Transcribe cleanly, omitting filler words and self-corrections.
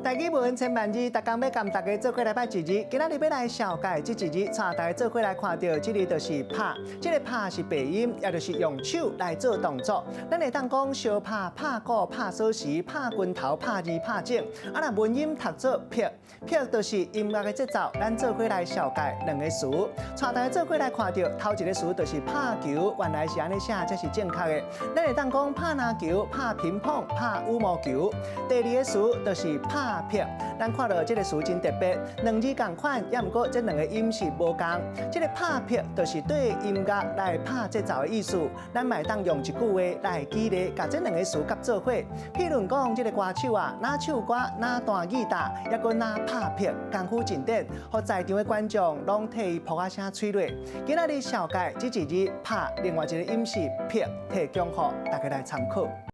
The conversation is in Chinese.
大语文千万字，逐工要跟大家做伙来拜一字。今仔日要来小解这一字，带大家做伙来看到，这里就是拍。这个拍是背音，也就是用手来做动作。咱会当讲小拍、拍鼓、拍锁匙、拍拳头、拍字、拍正。啊，若文音读做拍，拍就是音乐的节奏。咱做伙来小解两个词，带大家做伙来看到头一个词就是拍球，原来是安尼写，这是正确的。咱会当讲拍篮球、拍乒乓、拍羽毛球。第二个词就是拍拍，咱看到这个词真特别，两字同款，也毋过这两个音是无同。这个拍拍就是对音乐来拍节奏的意思。咱咪当用一句话来举例，甲这两个词夹做伙。譬如讲，这个歌手啊，哪唱歌，哪弹吉他，也搁哪拍拍，功夫真点，互在场的观众拢替伊扑啊声吹落。今仔日小解这一字拍，另外一个音是拍，提供互大家来参考。